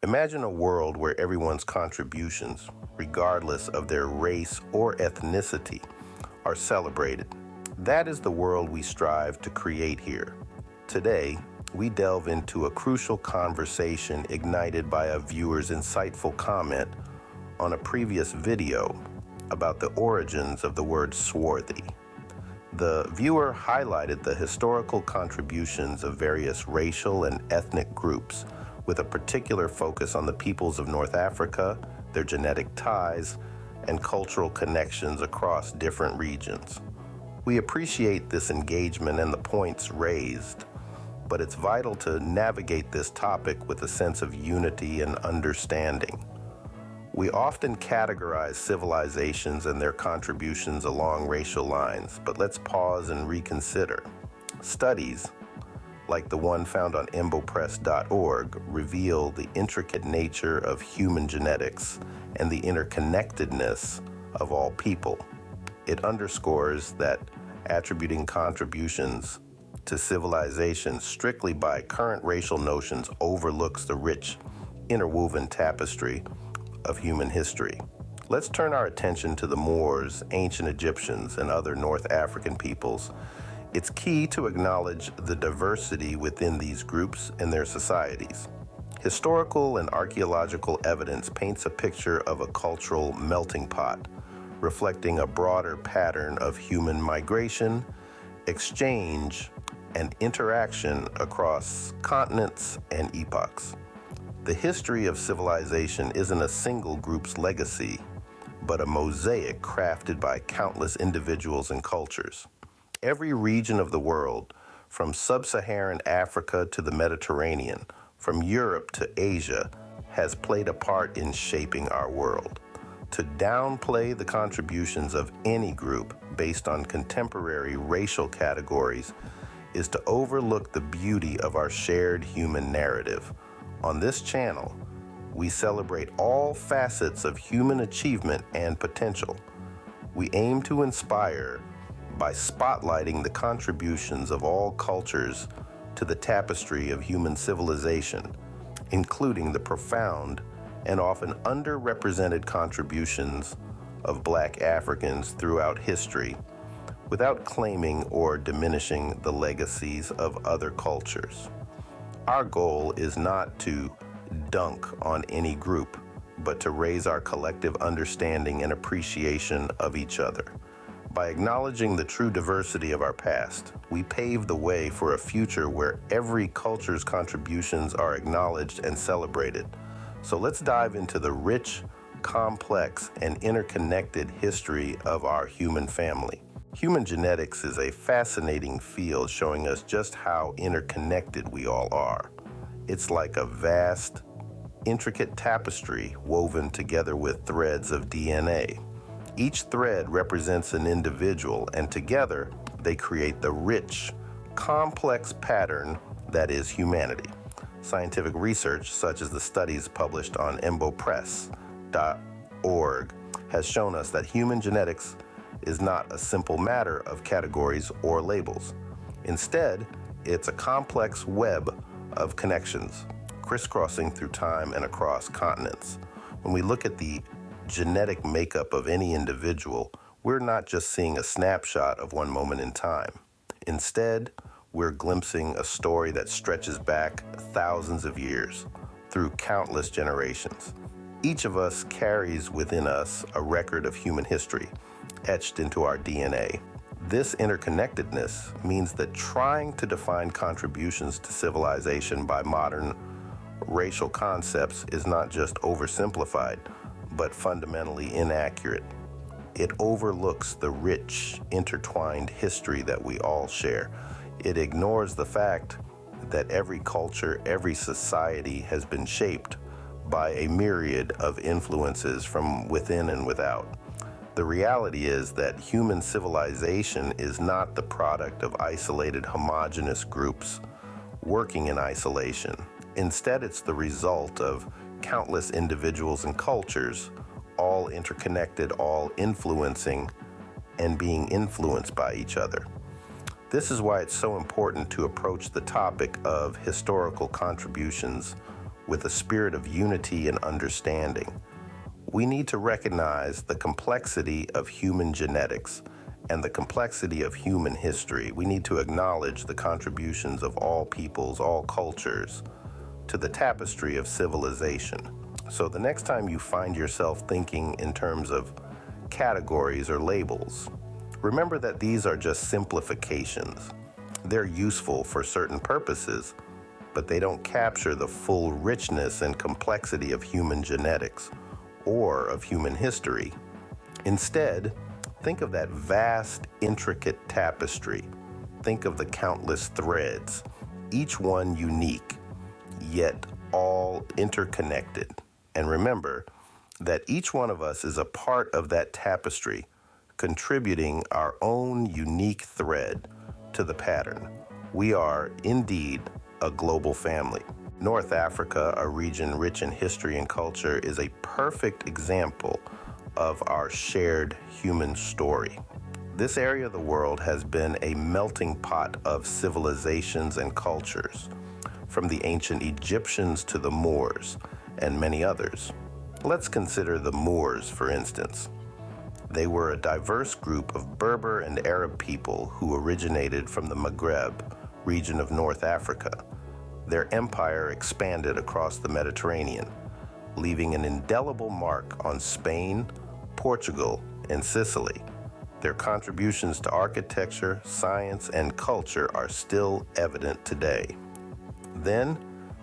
Imagine a world where everyone's contributions, regardless of their race or ethnicity, are celebrated. That is the world we strive to create here. Today, we delve into a crucial conversation ignited by a viewer's insightful comment on a previous video about the origins of the word swarthy. The viewer highlighted the historical contributions of various racial and ethnic groups, with a particular focus on the peoples of North Africa, their genetic ties, and cultural connections across different regions. We appreciate this engagement and the points raised, but it's vital to navigate this topic with a sense of unity and understanding. We often categorize civilizations and their contributions along racial lines, but let's pause and reconsider. Studies, like the one found on embopress.org, reveal the intricate nature of human genetics and the interconnectedness of all people. It underscores that attributing contributions to civilization strictly by current racial notions overlooks the rich, interwoven tapestry of human history. Let's turn our attention to the Moors, ancient Egyptians, and other North African peoples. It's key to acknowledge the diversity within these groups and their societies. Historical and archaeological evidence paints a picture of a cultural melting pot, reflecting a broader pattern of human migration, exchange, and interaction across continents and epochs. The history of civilization isn't a single group's legacy, but a mosaic crafted by countless individuals and cultures. Every region of the world, from sub-Saharan Africa to the Mediterranean, from Europe to Asia, has played a part in shaping our world. To downplay the contributions of any group based on contemporary racial categories is to overlook the beauty of our shared human narrative. On this channel, we celebrate all facets of human achievement and potential. We aim to inspire by spotlighting the contributions of all cultures to the tapestry of human civilization, including the profound and often underrepresented contributions of Black Africans throughout history, without claiming or diminishing the legacies of other cultures. Our goal is not to dunk on any group, but to raise our collective understanding and appreciation of each other. By acknowledging the true diversity of our past, we pave the way for a future where every culture's contributions are acknowledged and celebrated. So let's dive into the rich, complex, and interconnected history of our human family. Human genetics is a fascinating field showing us just how interconnected we all are. It's like a vast, intricate tapestry woven together with threads of DNA. Each thread represents an individual, and together they create the rich, complex pattern that is humanity. Scientific research, such as the studies published on embopress.org, has shown us that human genetics is not a simple matter of categories or labels. Instead, it's a complex web of connections, crisscrossing through time and across continents. When we look at the genetic makeup of any individual, we're not just seeing a snapshot of one moment in time. Instead, we're glimpsing a story that stretches back thousands of years through countless generations. Each of us carries within us a record of human history, etched into our DNA. This interconnectedness means that trying to define contributions to civilization by modern racial concepts is not just oversimplified, but fundamentally inaccurate. It overlooks the rich, intertwined history that we all share. It ignores the fact that every culture, every society has been shaped by a myriad of influences from within and without. The reality is that human civilization is not the product of isolated homogeneous groups working in isolation. Instead, it's the result of countless individuals and cultures, all interconnected, all influencing and being influenced by each other. This is why it's so important to approach the topic of historical contributions with a spirit of unity and understanding. We need to recognize the complexity of human genetics and the complexity of human history. We need to acknowledge the contributions of all peoples, all cultures, to the tapestry of civilization. So the next time you find yourself thinking in terms of categories or labels, remember that these are just simplifications. They're useful for certain purposes, but they don't capture the full richness and complexity of human genetics or of human history. Instead, think of that vast, intricate tapestry. Think of the countless threads, each one unique, yet all interconnected. And remember that each one of us is a part of that tapestry, contributing our own unique thread to the pattern. We are indeed a global family. North Africa, a region rich in history and culture, is a perfect example of our shared human story. This area of the world has been a melting pot of civilizations and cultures, from the ancient Egyptians to the Moors and many others. Let's consider the Moors, for instance. They were a diverse group of Berber and Arab people who originated from the Maghreb region of North Africa. Their empire expanded across the Mediterranean, leaving an indelible mark on Spain, Portugal, and Sicily. Their contributions to architecture, science, and culture are still evident today. Then,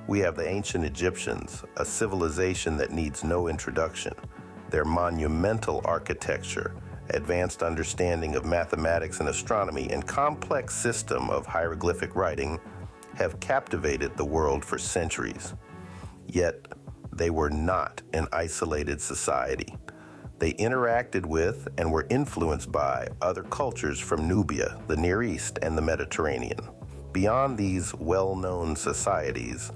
we have the ancient Egyptians, a civilization that needs no introduction. Their monumental architecture, advanced understanding of mathematics and astronomy, and complex system of hieroglyphic writing have captivated the world for centuries. Yet, they were not an isolated society. They interacted with and were influenced by other cultures from Nubia, the Near East, and the Mediterranean. Beyond these well-known societies,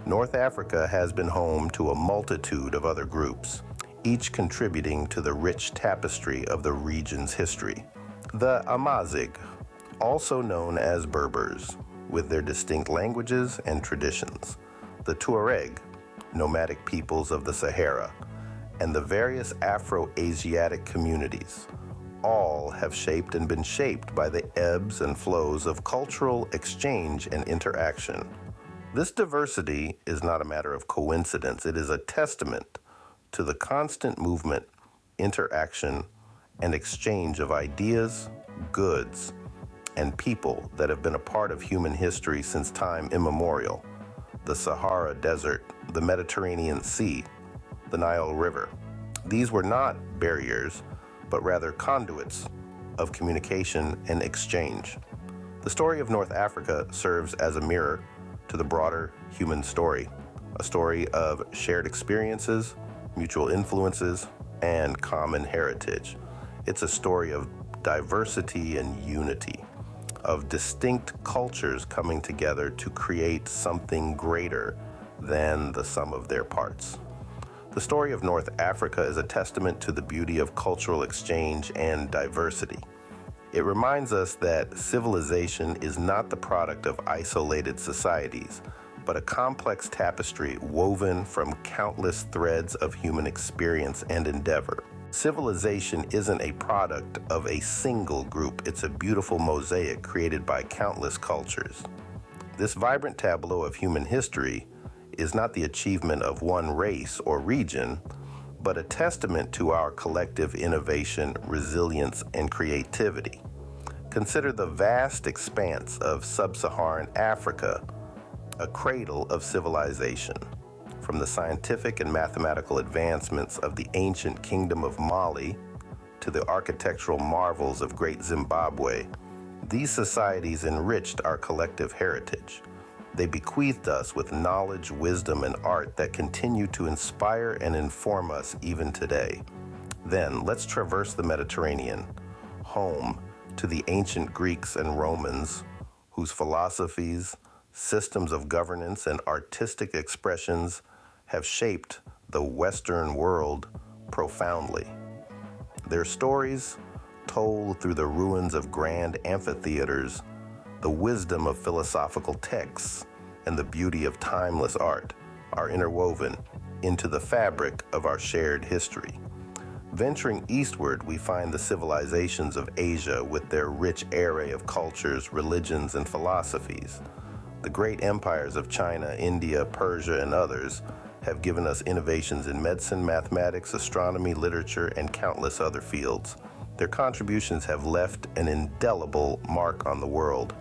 North Africa has been home to a multitude of other groups, each contributing to the rich tapestry of the region's history. The Amazigh, also known as Berbers, with their distinct languages and traditions. The Tuareg, nomadic peoples of the Sahara, and the various Afro-Asiatic communities, all have shaped and been shaped by the ebbs and flows of cultural exchange and interaction. This diversity is not a matter of coincidence. It is a testament to the constant movement, interaction, and exchange of ideas, goods, and people that have been a part of human history since time immemorial. The Sahara Desert, the Mediterranean Sea, the Nile River. These were not barriers, but rather conduits of communication and exchange. The story of North Africa serves as a mirror to the broader human story, a story of shared experiences, mutual influences, and common heritage. It's a story of diversity and unity, of distinct cultures coming together to create something greater than the sum of their parts. The story of North Africa is a testament to the beauty of cultural exchange and diversity. It reminds us that civilization is not the product of isolated societies, but a complex tapestry woven from countless threads of human experience and endeavor. Civilization isn't a product of a single group. It's a beautiful mosaic created by countless cultures. This vibrant tableau of human history is not the achievement of one race or region, but a testament to our collective innovation, resilience, and creativity. Consider the vast expanse of sub-Saharan Africa, a cradle of civilization. From the scientific and mathematical advancements of the ancient kingdom of Mali to the architectural marvels of great Zimbabwe, these societies enriched our collective heritage. They bequeathed us with knowledge, wisdom, and art that continue to inspire and inform us even today. Then let's traverse the Mediterranean, home to the ancient Greeks and Romans, whose philosophies, systems of governance, and artistic expressions have shaped the Western world profoundly. Their stories, told through the ruins of grand amphitheaters, the wisdom of philosophical texts, and the beauty of timeless art, are interwoven into the fabric of our shared history. Venturing eastward, we find the civilizations of Asia with their rich array of cultures, religions, and philosophies. The great empires of China, India, Persia, and others have given us innovations in medicine, mathematics, astronomy, literature, and countless other fields. Their contributions have left an indelible mark on the world,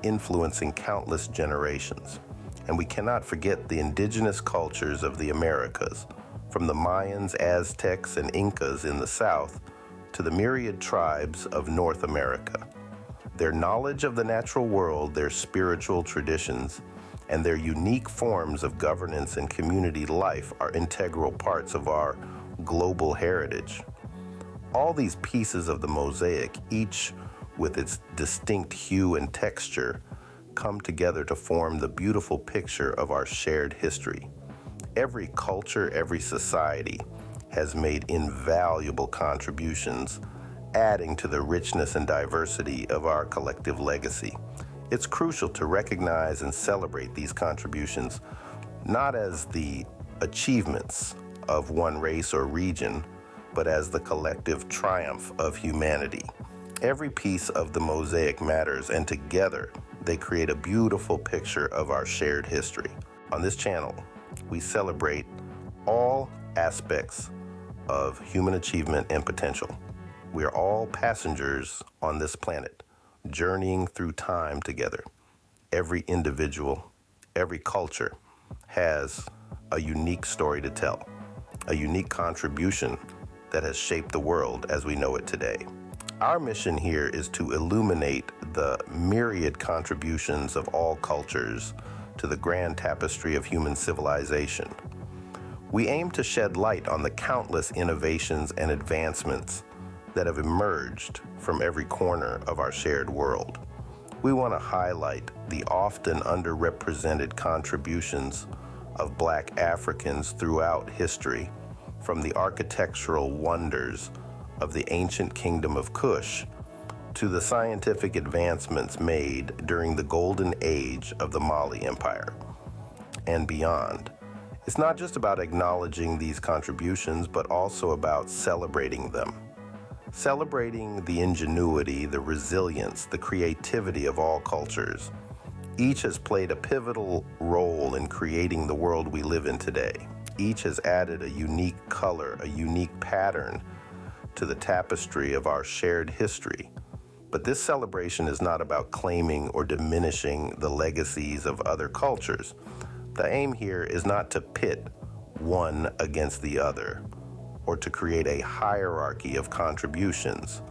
influencing countless generations. And we cannot forget the indigenous cultures of the Americas, from the Mayans, Aztecs, and Incas in the south to the myriad tribes of North America. Their knowledge of the natural world, their spiritual traditions, and their unique forms of governance and community life are integral parts of our global heritage. All these pieces of the mosaic, each with its distinct hue and texture, come together to form the beautiful picture of our shared history. Every culture, every society has made invaluable contributions, adding to the richness and diversity of our collective legacy. It's crucial to recognize and celebrate these contributions, not as the achievements of one race or region, but as the collective triumph of humanity. Every piece of the mosaic matters, and together they create a beautiful picture of our shared history. On this channel, we celebrate all aspects of human achievement and potential. We are all passengers on this planet, journeying through time together. Every individual, every culture has a unique story to tell, a unique contribution that has shaped the world as we know it today. Our mission here is to illuminate the myriad contributions of all cultures to the grand tapestry of human civilization. We aim to shed light on the countless innovations and advancements that have emerged from every corner of our shared world. We want to highlight the often underrepresented contributions of Black Africans throughout history, from the architectural wonders of the ancient kingdom of Kush to the scientific advancements made during the golden age of the Mali Empire and beyond. It's not just about acknowledging these contributions, but also about celebrating them. Celebrating the ingenuity, the resilience, the creativity of all cultures. Each has played a pivotal role in creating the world we live in today. Each has added a unique color, a unique pattern to the tapestry of our shared history. But this celebration is not about claiming or diminishing the legacies of other cultures. The aim here is not to pit one against the other or to create a hierarchy of contributions.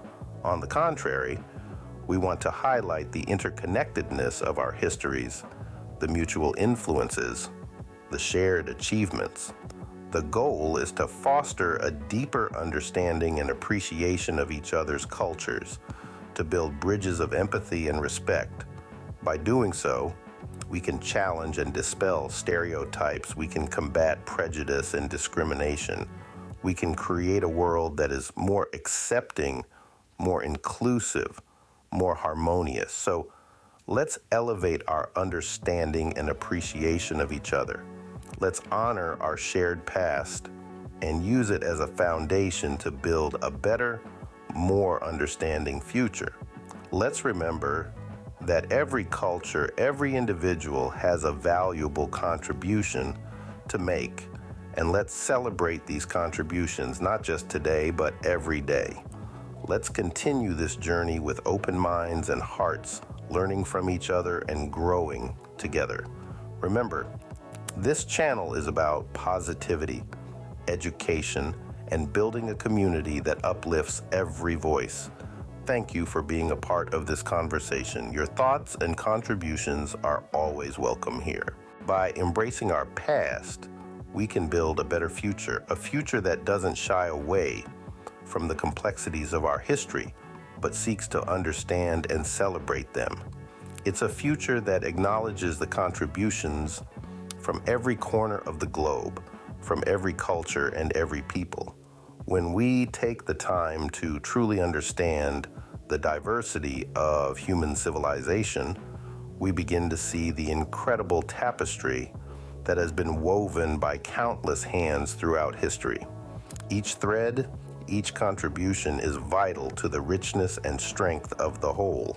On the contrary, we want to highlight the interconnectedness of our histories, the mutual influences, the shared achievements. The goal is to foster a deeper understanding and appreciation of each other's cultures, to build bridges of empathy and respect. By doing so, we can challenge and dispel stereotypes, we can combat prejudice and discrimination, we can create a world that is more accepting, more inclusive, more harmonious. So let's elevate our understanding and appreciation of each other. Let's honor our shared past and use it as a foundation to build a better, more understanding future. Let's remember that every culture, every individual has a valuable contribution to make. And let's celebrate these contributions, not just today, but every day. Let's continue this journey with open minds and hearts, learning from each other and growing together. Remember, this channel is about positivity, education, and building a community that uplifts every voice. Thank you for being a part of this conversation. Your thoughts and contributions are always welcome here. By embracing our past, we can build a better future, a future that doesn't shy away from the complexities of our history, but seeks to understand and celebrate them. It's a future that acknowledges the contributions from every corner of the globe, from every culture and every people. When we take the time to truly understand the diversity of human civilization, we begin to see the incredible tapestry that has been woven by countless hands throughout history. Each thread, each contribution is vital to the richness and strength of the whole.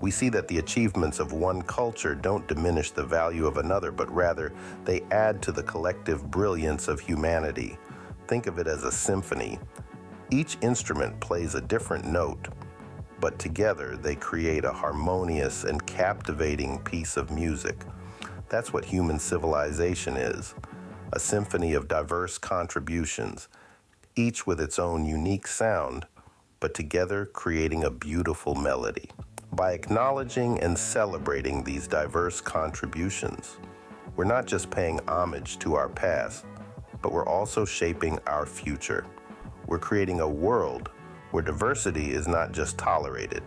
We see that the achievements of one culture don't diminish the value of another, but rather they add to the collective brilliance of humanity. Think of it as a symphony. Each instrument plays a different note, but together they create a harmonious and captivating piece of music. That's what human civilization is, a symphony of diverse contributions, each with its own unique sound, but together creating a beautiful melody. By acknowledging and celebrating these diverse contributions, we're not just paying homage to our past, but we're also shaping our future. We're creating a world where diversity is not just tolerated,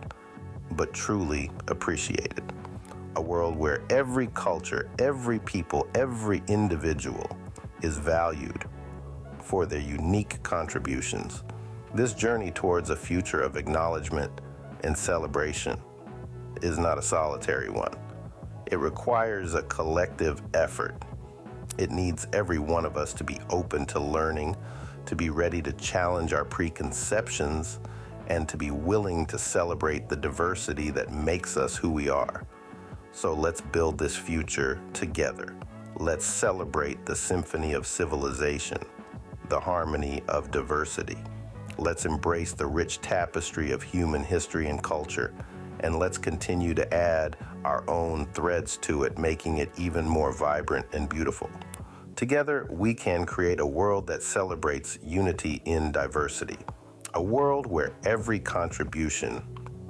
but truly appreciated. A world where every culture, every people, every individual is valued for their unique contributions. This journey towards a future of acknowledgement and celebration is not a solitary one. It requires a collective effort. It needs every one of us to be open to learning, to be ready to challenge our preconceptions, and to be willing to celebrate the diversity that makes us who we are. So let's build this future together. Let's celebrate the symphony of civilization, the harmony of diversity. Let's embrace the rich tapestry of human history and culture, and let's continue to add our own threads to it, making it even more vibrant and beautiful. Together, we can create a world that celebrates unity in diversity, a world where every contribution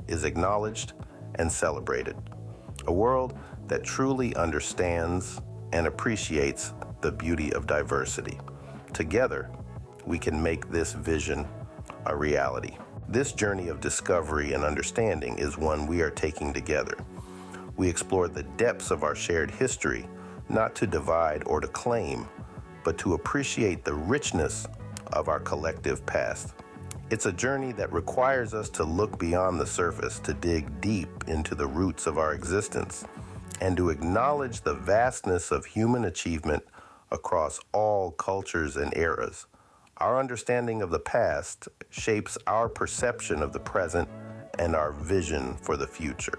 is acknowledged and celebrated, a world that truly understands and appreciates the beauty of diversity. Together, we can make this vision a reality. This journey of discovery and understanding is one we are taking together. We explore the depths of our shared history, not to divide or to claim, but to appreciate the richness of our collective past. It's a journey that requires us to look beyond the surface, to dig deep into the roots of our existence, and to acknowledge the vastness of human achievement across all cultures and eras. Our understanding of the past shapes our perception of the present and our vision for the future.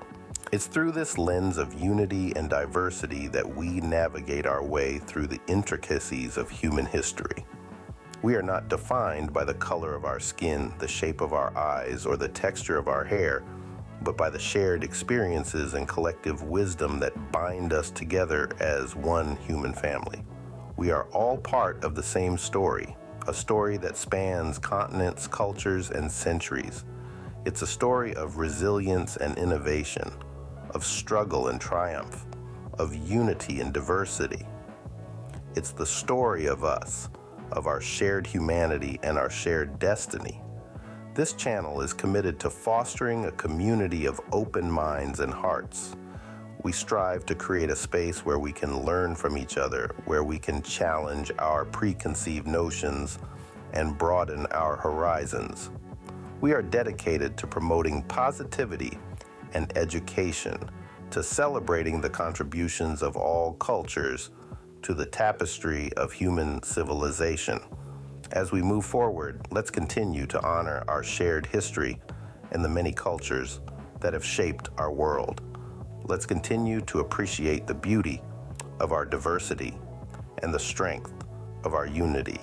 It's through this lens of unity and diversity that we navigate our way through the intricacies of human history. We are not defined by the color of our skin, the shape of our eyes, or the texture of our hair, but by the shared experiences and collective wisdom that bind us together as one human family. We are all part of the same story, a story that spans continents, cultures, and centuries. It's a story of resilience and innovation, of struggle and triumph, of unity and diversity. It's the story of us, of our shared humanity and our shared destiny. This channel is committed to fostering a community of open minds and hearts. We strive to create a space where we can learn from each other, where we can challenge our preconceived notions and broaden our horizons. We are dedicated to promoting positivity and education, to celebrating the contributions of all cultures to the tapestry of human civilization. As we move forward, let's continue to honor our shared history and the many cultures that have shaped our world. Let's continue to appreciate the beauty of our diversity and the strength of our unity.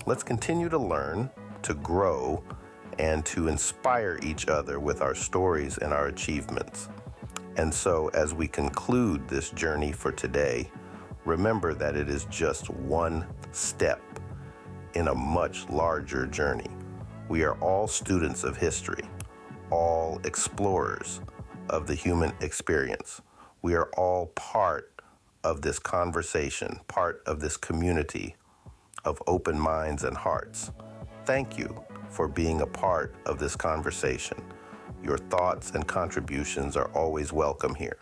Let's continue to learn, to grow, and to inspire each other with our stories and our achievements. And so, as we conclude this journey for today, remember that it is just one step in a much larger journey. We are all students of history, all explorers of the human experience. We are all part of this conversation, part of this community of open minds and hearts. Thank you for being a part of this conversation. Your thoughts and contributions are always welcome here.